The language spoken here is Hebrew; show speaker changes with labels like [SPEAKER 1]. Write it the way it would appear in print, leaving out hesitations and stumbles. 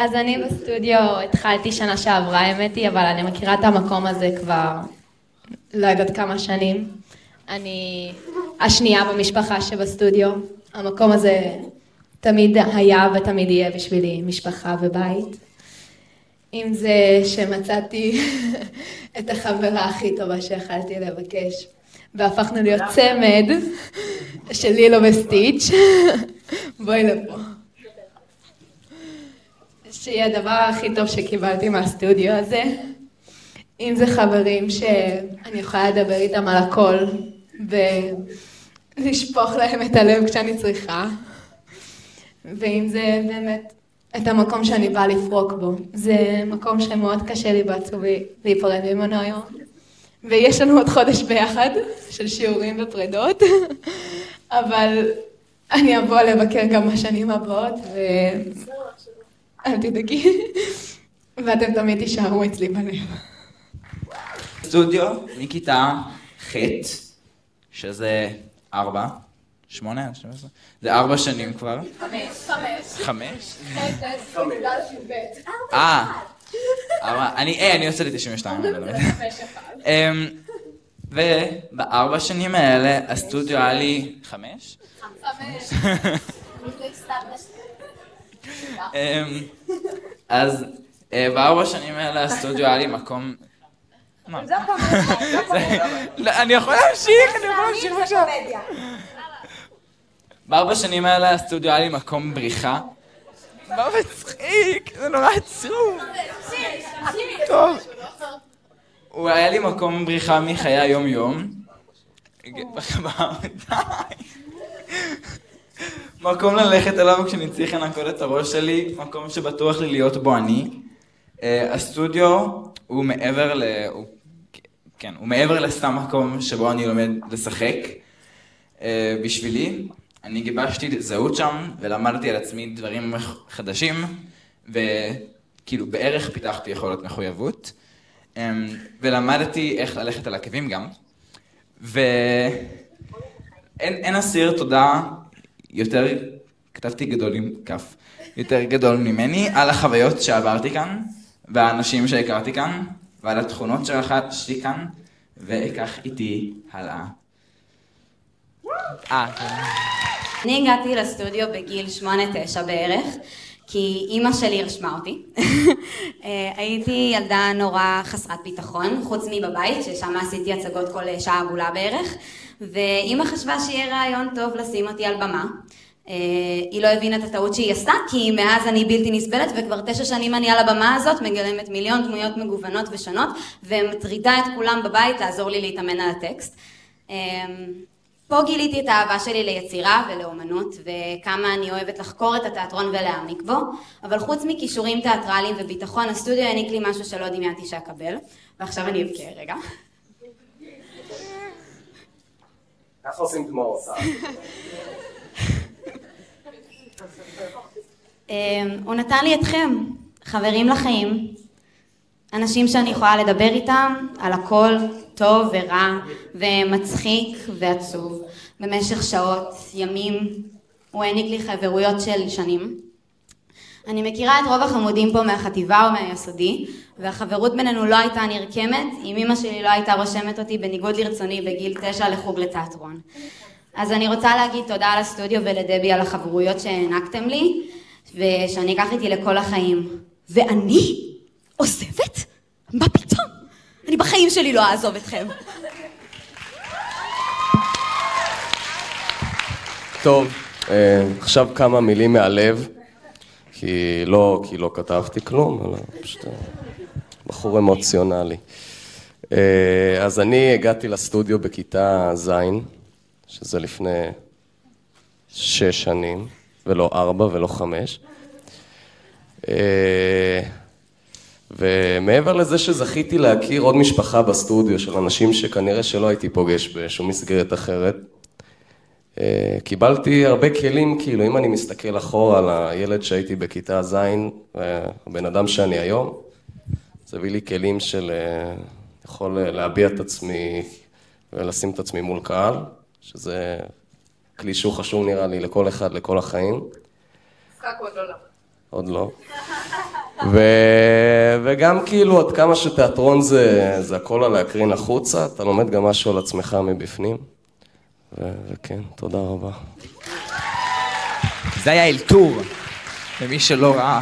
[SPEAKER 1] אז אני בסטודיו התחלתי שנה שעברה, האמת היא, אבל אני מכירה את המקום הזה כבר לא יודעת כמה שנים. אני השנייה במשפחה שבסטודיו. המקום הזה תמיד היה ותמיד יהיה בשבילי משפחה ובית. אם זה שמצאתי את החברה הכי טובה שיכלתי לבקש, והפכנו להיות צמד של לילו וסטיץ'. בואי לפה. שיהיה הדבר הכי טוב שקיבלתי מהסטודיו הזה. אם זה חברים שאני יכולה לדבר איתם על הכל ולשפוך להם את הלב כשאני צריכה. ואם זה באמת את המקום שאני באה לפרוק בו. זה מקום שמאוד קשה לי בעצמי להיפרד ממנו היום. ויש לנו עוד חודש ביחד של שיעורים ופרידות. אבל אני אבוא לבקר גם בשנים הבאות אל תדאגי. ואתם תמיד תישארו אצלי בלב.
[SPEAKER 2] סטודיו מכיתה ח' שזה 8, זה 4 שנים כבר. 5. אני יוצא לי 92. וב4 שנים האלה הסטודיו היה לי 5. אז ב4 שנים האלה הסטודיו היה לי מקום... אני יכול להמשיך עכשיו. ב4 שנים האלה הסטודיו היה לי מקום בריחה. מה מצחיק? זה נורא עצוב. טוב. הוא היה לי מקום בריחה מחיי היום-יום. מקום ללכת אליו כשאני צריך לנקות את הראש שלי, מקום שבטוח לי להיות בו אני. הסטודיו הוא מעבר לסתם מקום שבו אני לומד לשחק. בשבילי, אני גיבשתי זהות שם ולמדתי על עצמי דברים חדשים, וכאילו בערך פיתחתי יכולות מחויבות, ולמדתי איך ללכת על עקבים גם. ואין אסיר תודה יותר, כתבתי גדול עם כף, יותר גדול ממני על החוויות שעברתי כאן, והאנשים שהכרתי כאן, ועל התכונות שרכשתי כאן, ואקח איתי הלאה.
[SPEAKER 3] אני הגעתי לסטודיו בגיל 8-9 בערך, כי אימא שלי רשמה אותי. הייתי ילדה נורא חסרת ביטחון, חוץ מבבית, ששם עשיתי הצגות כל שעה עגולה בערך, ואימא חשבה שיהיה רעיון טוב לשים אותי על במה. היא לא הבינה את הטעות שהיא עשתה, כי מאז אני בלתי נסבלת, וכבר 9 שנים אני על הבמה הזאת, מגלמת מיליון דמויות מגוונות ושונות, ומטרידה את כולם בבית לעזור לי להתאמן על הטקסט. פה גיליתי את האהבה שלי ליצירה ולאומנות, וכמה אני אוהבת לחקור את התיאטרון ולהעמיק בו, אבל חוץ מכישורים תיאטרליים וביטחון, הסטודיו העניק לי משהו שלא דמיינתי שאקבל, ועכשיו אני אבכה רגע.
[SPEAKER 4] איך עושים דמעות?
[SPEAKER 3] הוא נתן לי אתכם, חברים לחיים, אנשים שאני יכולה לדבר איתם על הכל טוב ורע ומצחיק ועצוב במשך שעות, ימים. הוא העניק לי חברויות של שנים. אני מכירה את רוב החמודים פה מהחטיבה או מהיסודי, והחברות בינינו לא הייתה נרקמת אם אמא שלי לא הייתה רושמת אותי בניגוד לרצוני בגיל 9 לחוג לתיאטרון. אז אני רוצה להגיד תודה על הסטודיו ולדבי על החברויות שהענקתם לי, ושאני אקח איתי לכל החיים. ואני עוזבת? מה פתאום? אני בחיים שלי לא אעזוב אתכם.
[SPEAKER 4] טוב, עכשיו כמה מילים מהלב, כי לא כתבתי כלום, אלא פשוט בחור אמוציונלי. אז אני הגעתי לסטודיו בכיתה ז', שזה לפני 6 שנים, ולא 4 ולא 5. ומעבר לזה שזכיתי להכיר עוד משפחה בסטודיו של אנשים שכנראה שלא הייתי פוגש בשום מסגרת אחרת, קיבלתי הרבה כלים, כאילו אם אני מסתכל אחורה על הילד שהייתי בכיתה ז' והבן אדם שאני היום, זה הביא לי כלים של יכול להביע את עצמי ולשים את עצמי מול קהל, שזה כלי שהוא חשוב נראה לי לכל אחד, לכל החיים.
[SPEAKER 5] משחק עוד לא.
[SPEAKER 4] עוד לא. וגם כאילו עד כמה שתיאטרון זה הכל על להקרין החוצה, אתה לומד גם משהו על עצמך מבפנים. וכן, תודה רבה.
[SPEAKER 2] זה היה אלתור, למי שלא ראה.